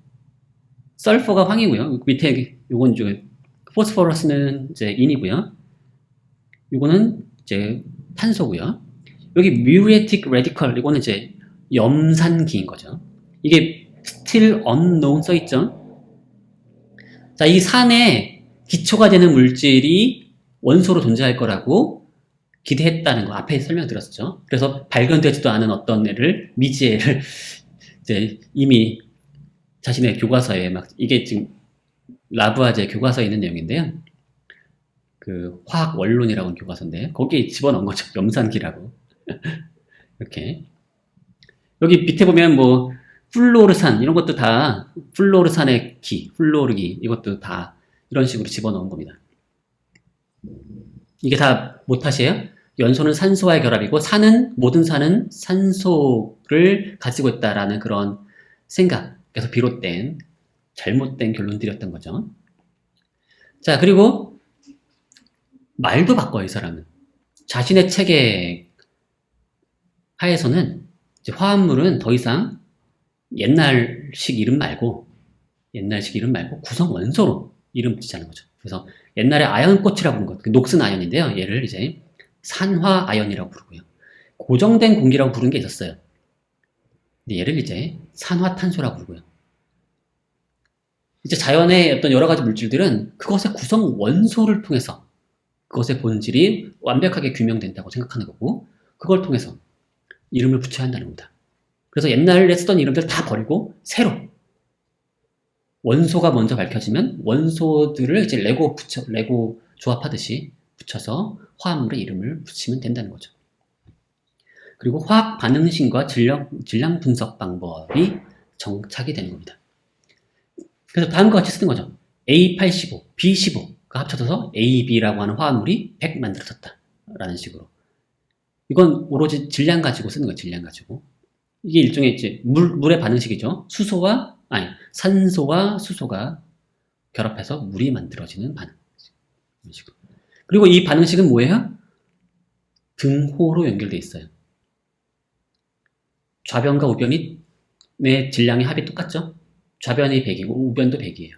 설퍼가 황이고요. 밑에 요건 이제 포스포러스는 이제 인이고요. 요거는 이제 탄소고요. 여기 뮤레틱 레디컬 이거는 이제 염산기인 거죠. 이게 still unknown 써 있죠. 자, 이 산에 기초가 되는 물질이 원소로 존재할 거라고 기대했다는 거 앞에 설명드렸죠. 그래서 발견되지도 않은 어떤 애를 미지애를 이제 이미 자신의 교과서에 막 이게 지금 라부아제 교과서에 있는 내용인데요. 그 화학 원론이라고 하는 교과서인데 거기에 집어넣은 거죠. 염산기라고. 이렇게 여기 밑에 보면 뭐 플로르산 이런 것도 다 플로르산의 기, 플로르기 이것도 다 이런 식으로 집어넣은 겁니다. 이게 다 뭐 탓이에요? 연소는 산소와의 결합이고 모든 산은 산소를 가지고 있다라는 그런 생각에서 비롯된 잘못된 결론들이었던 거죠. 자, 그리고 말도 바꿔요, 이 사람은. 자신의 체계 하에서는 이제 화합물은 더 이상 옛날식 이름 말고 구성 원소로 이름 붙이자는 거죠. 그래서 옛날에 아연꽃이라고 부른 것, 녹슨 아연인데요. 얘를 이제 산화 아연이라고 부르고요. 고정된 공기라고 부르는 게 있었어요. 근데 얘를 이제 산화탄소라고 부르고요. 이제 자연의 어떤 여러 가지 물질들은 그것의 구성 원소를 통해서 그것의 본질이 완벽하게 규명된다고 생각하는 거고 그걸 통해서 이름을 붙여야 한다는 겁니다. 그래서 옛날에 쓰던 이름들 다 버리고 새로 원소가 먼저 밝혀지면 원소들을 이제 레고 조합하듯이 붙여서 화합물에 이름을 붙이면 된다는 거죠. 그리고 화학 반응식과 질량 분석 방법이 정착이 되는 겁니다. 그래서 다음과 같이 쓰는 거죠. A85, B15가 합쳐져서 AB라고 하는 화합물이 100 만들어졌다. 라는 식으로. 이건 오로지 질량 가지고 쓰는 거예요. 질량 가지고. 이게 일종의 이제 물의 반응식이죠. 산소와 수소가 결합해서 물이 만들어지는 반응. 그리고 이 반응식은 뭐예요? 등호로 연결되어 있어요. 좌변과 우변의 질량의 합이 똑같죠? 좌변이 100이고 우변도 100이에요.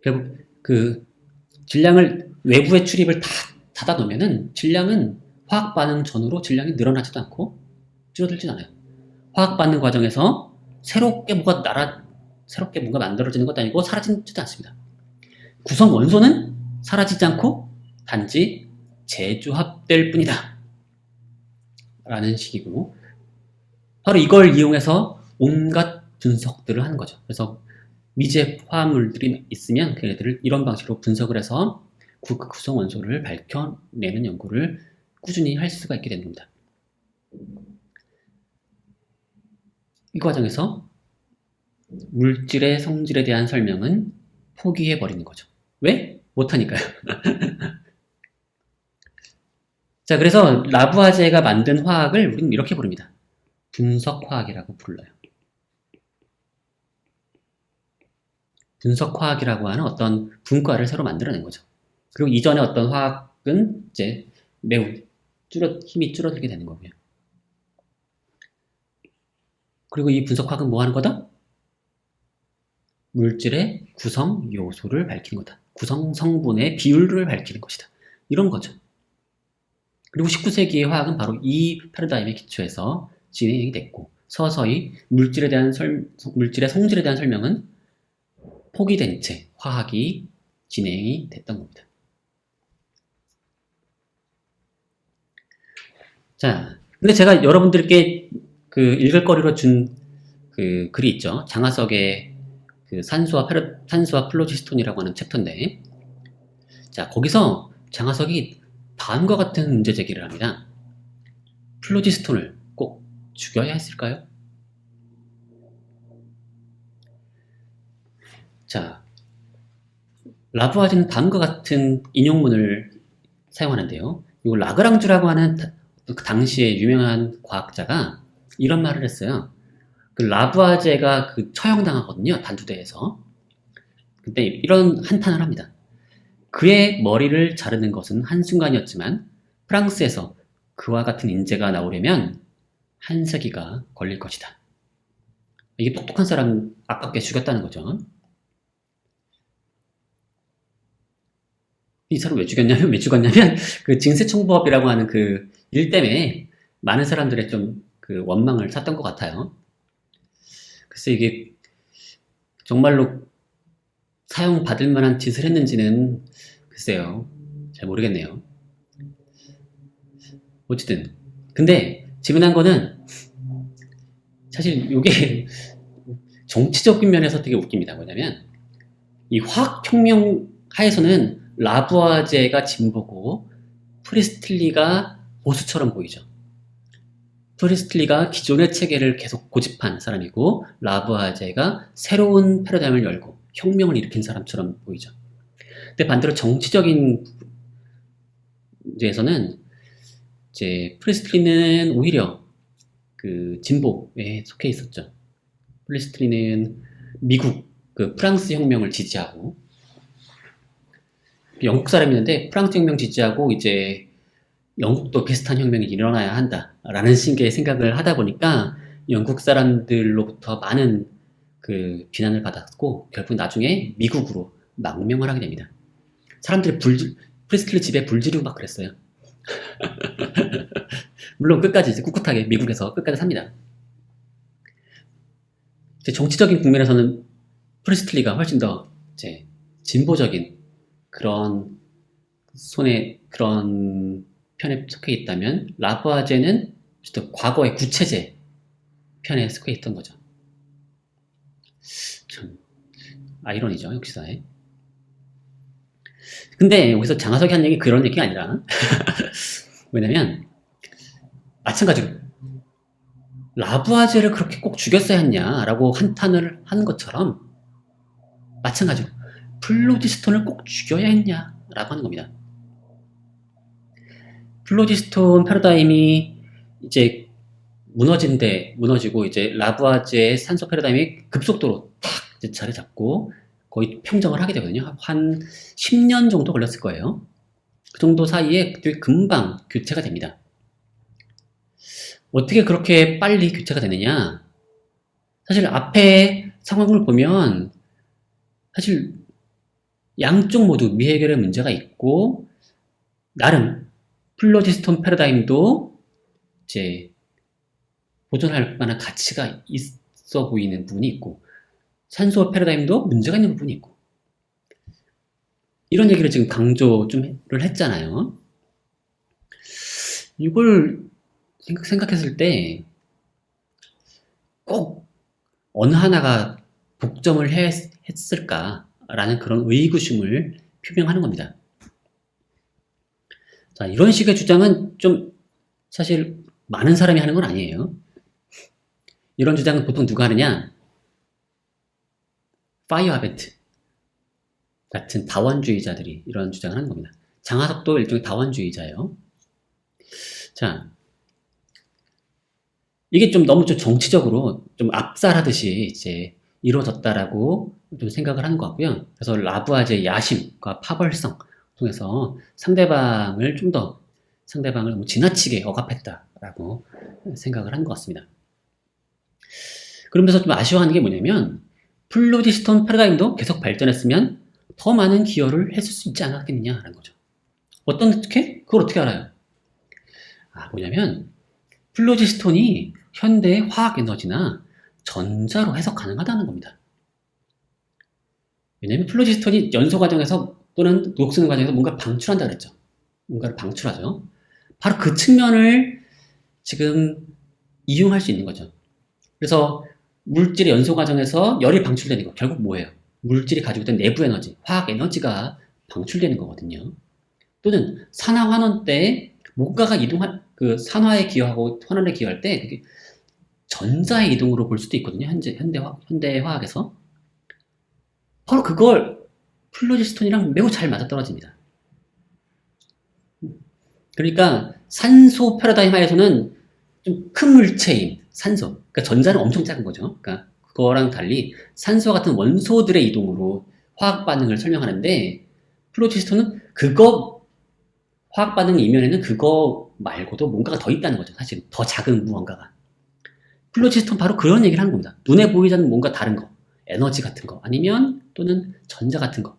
결국 그 질량을 외부의 출입을 다 닫아 놓으면은 질량은 화학 반응 전후로 질량이 늘어나지도 않고 줄어들지도 않아요. 화학 반응 과정에서 새롭게 뭔가 만들어지는 것도 아니고 사라지지도 않습니다. 구성 원소는 사라지지 않고 단지 재조합될 뿐이다. 라는 식이고 바로 이걸 이용해서 온갖 분석들을 하는 거죠. 그래서 미제 화합물들이 있으면 걔네들을 이런 방식으로 분석을 해서 구성 원소를 밝혀내는 연구를 꾸준히 할 수가 있게 되는 겁니다. 이 과정에서 물질의 성질에 대한 설명은 포기해버리는 거죠. 왜? 못하니까요. 자, 그래서 라부아제가 만든 화학을 우리는 이렇게 부릅니다. 분석화학이라고 불러요. 분석화학이라고 하는 어떤 분과를 새로 만들어낸 거죠. 그리고 이전에 어떤 화학은 이제 매우 힘이 줄어들게 되는 거고요. 그리고 이 분석화학은 뭐 하는 거다? 물질의 구성 요소를 밝히는 거다. 구성 성분의 비율을 밝히는 것이다. 이런 거죠. 그리고 19세기의 화학은 바로 이 패러다임에 기초해서 진행이 됐고, 서서히 물질의 성질에 대한 설명은 포기된 채 화학이 진행이 됐던 겁니다. 자, 근데 제가 여러분들께 그 읽을거리로 준 그 글이 있죠. 장하석의 그 산소와 플로지스톤이라고 하는 챕터인데, 자, 거기서 장하석이 다음과 같은 문제 제기를 합니다. 플로지스톤을 꼭 죽여야 했을까요? 자, 라부아제는 다음과 같은 인용문을 사용하는데요. 이거 라그랑주라고 하는 그 당시에 유명한 과학자가 이런 말을 했어요. 그 라부아제가 그 처형당하거든요. 단두대에서. 근데 이런 한탄을 합니다. 그의 머리를 자르는 것은 한순간이었지만 프랑스에서 그와 같은 인재가 나오려면 한 세기가 걸릴 것이다. 이게 똑똑한 사람 아깝게 죽였다는 거죠. 이 사람 왜 죽였냐면 그 징세청법이라고 하는 그 일 때문에 많은 사람들의 좀 그 원망을 샀던 것 같아요. 글쎄 이게 정말로 사용받을 만한 짓을 했는지는 글쎄요. 잘 모르겠네요. 어쨌든 근데 재미난 거는 사실 이게 정치적인 면에서 되게 웃깁니다. 뭐냐면 이 화학혁명 하에서는 라부아제가 진보고 프리스틀리가 보수처럼 보이죠. 프리스틀리가 기존의 체계를 계속 고집한 사람이고 라부아제가 새로운 패러다임을 열고 혁명을 일으킨 사람처럼 보이죠. 근데 반대로 정치적인 문제에서는 이제 프리스틀리는 오히려 그 진보에 속해 있었죠. 프리스틀리는 미국 그 프랑스 혁명을 지지하고 영국 사람이었는데 프랑스 혁명 지지하고 이제 영국도 비슷한 혁명이 일어나야 한다라는 식의 생각을 하다 보니까 영국 사람들로부터 많은 그 비난을 받았고 결국 나중에 미국으로 망명을 하게 됩니다. 사람들이 프리스틀리 집에 불 지르고 막 그랬어요. 물론 끝까지 이제 꿋꿋하게 미국에서 끝까지 삽니다. 이제 정치적인 국면에서는 프리스틀리가 훨씬 더 이제 진보적인 그런 그런 편에 속해 있다면 라부아제는 과거의 구체제 편에 속해 있던 거죠. 참 아이러니죠, 역시사에. 근데 여기서 장하석이 한 얘기 그런 얘기가 아니라 왜냐면 마찬가지로 라부아제를 그렇게 꼭 죽였어야 했냐라고 한탄을 하는 것처럼 마찬가지로 플로지스톤을 꼭 죽여야 했냐라고 하는 겁니다. 플로지스톤 패러다임이 이제 무너지고 이제 라부아제의 산소 패러다임이 급속도로 탁 이제 자리 잡고 거의 평정을 하게 되거든요. 한 10년 정도 걸렸을 거예요. 그 정도 사이에 되게 금방 교체가 됩니다. 어떻게 그렇게 빨리 교체가 되느냐? 사실 앞에 상황을 보면 사실 양쪽 모두 미해결의 문제가 있고 나름 플로지스톤 패러다임도 이제 보존할 만한 가치가 있어 보이는 부분이 있고 산소 패러다임도 문제가 있는 부분이 있고 이런 얘기를 지금 강조를 했잖아요. 이걸 생각했을 때 꼭 어느 하나가 독점을 했을까라는 그런 의구심을 표명하는 겁니다. 자, 이런 식의 주장은 좀 사실 많은 사람이 하는 건 아니에요. 이런 주장은 보통 누가 하느냐? 파이어하베트 같은 다원주의자들이 이런 주장을 하는 겁니다. 장하석도 일종의 다원주의자예요. 자, 이게 좀 너무 좀 정치적으로 좀 압살하듯이 이제 이루어졌다라고 좀 생각을 하는 것 같고요. 그래서 라부아제의 야심과 파벌성 통해서 상대방을 너무 지나치게 억압했다라고 생각을 한 것 같습니다. 그러면서 좀 아쉬워하는 게 뭐냐면 플로지스톤 패러다임도 계속 발전했으면 더 많은 기여를 했을 수 있지 않았겠느냐라는 거죠. 어떻게? 그걸 어떻게 알아요? 뭐냐면 플로지스톤이 현대의 화학 에너지나 전자로 해석 가능하다는 겁니다. 왜냐면 플로지스톤이 연소 과정에서 또는 녹슨 과정에서 뭔가를 방출한다 그랬죠. 뭔가를 방출하죠. 바로 그 측면을 지금 이용할 수 있는 거죠. 그래서 물질의 연소 과정에서 열이 방출되는 거 결국 뭐예요? 물질이 가지고 있던 내부 에너지, 화학 에너지가 방출되는 거거든요. 또는 산화 환원 때 뭔가가 그 산화에 기여하고 환원에 기여할 때 그게 전자의 이동으로 볼 수도 있거든요. 현대 화학에서 바로 그걸 플로지스톤이랑 매우 잘 맞아떨어집니다. 그러니까 산소 패러다임 하에서는 좀 큰 물체인 산소, 그러니까 전자는 엄청 작은 거죠. 그러니까 그거랑 달리 산소 같은 원소들의 이동으로 화학 반응을 설명하는데 플로지스톤은 그거 화학 반응 이면에는 그거 말고도 뭔가가 더 있다는 거죠. 사실 더 작은 무언가가. 플로지스톤 바로 그런 얘기를 하는 겁니다. 눈에 보이지 않는 뭔가 다른 거, 에너지 같은 거, 아니면 또는 전자 같은 거.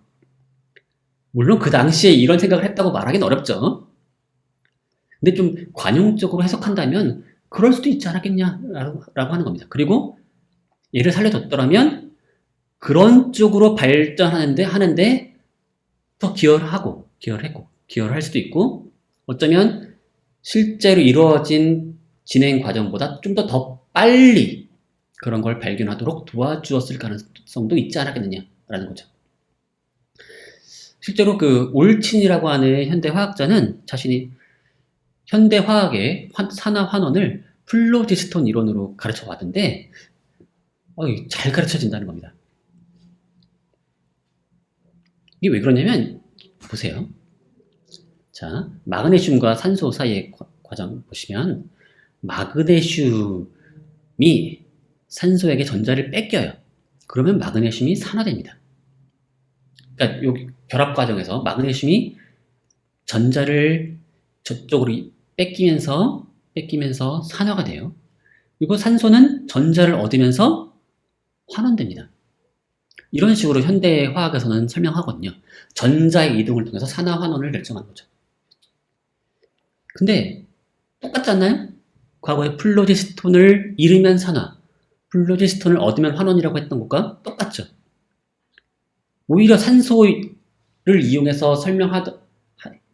물론 그 당시에 이런 생각을 했다고 말하기는 어렵죠. 근데 좀 관용적으로 해석한다면 그럴 수도 있지 않았겠냐라고 하는 겁니다. 그리고 얘를 살려줬더라면 그런 쪽으로 하는데 더 기여를 할 수도 있고 어쩌면 실제로 이루어진 진행 과정보다 좀 더 빨리 그런 걸 발견하도록 도와주었을 가능성도 있지 않았겠느냐라는 거죠. 실제로 그 올친이라고 하는 현대 화학자는 자신이 현대 화학의 산화 환원을 플로지스톤 이론으로 가르쳐 왔는데 잘 가르쳐진다는 겁니다. 이게 왜 그러냐면 보세요. 자, 마그네슘과 산소 사이의 과정 보시면 마그네슘이 산소에게 전자를 뺏겨요. 그러면 마그네슘이 산화됩니다. 그러니까 요 결합 과정에서 마그네슘이 전자를 저쪽으로 뺏기면서 산화가 돼요. 그리고 산소는 전자를 얻으면서 환원됩니다. 이런 식으로 현대 화학에서는 설명하거든요. 전자의 이동을 통해서 산화 환원을 결정하는 거죠. 근데 똑같지 않나요? 과거에 플로지스톤을 잃으면 산화, 플로지스톤을 얻으면 환원이라고 했던 것과 똑같죠. 오히려 산소를 이용해서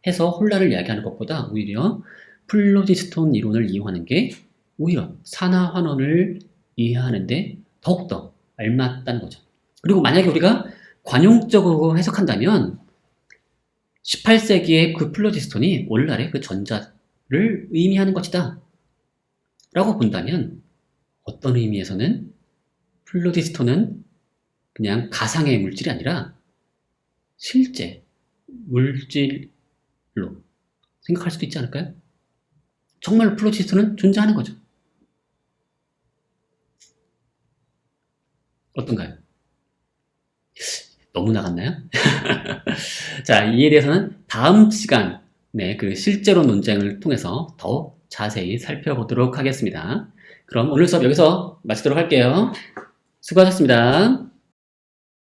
해서 혼란을 이야기하는 것보다 오히려 플로지스톤 이론을 이용하는 게 오히려 산화 환원을 이해하는데 더욱더 알맞다는 거죠. 그리고 만약에 우리가 관용적으로 해석한다면 18세기의 그 플로지스톤이 오늘날의 그 전자를 의미하는 것이다 라고 본다면 어떤 의미에서는 플로지스톤은 그냥 가상의 물질이 아니라 실제 물질로 생각할 수도 있지 않을까요? 정말 플로지스톤은 존재하는 거죠. 어떤가요? 너무 나갔나요? 자, 이에 대해서는 다음 시간에 그 실제로 논쟁을 통해서 더 자세히 살펴보도록 하겠습니다. 그럼 오늘 수업 여기서 마치도록 할게요. 수고하셨습니다.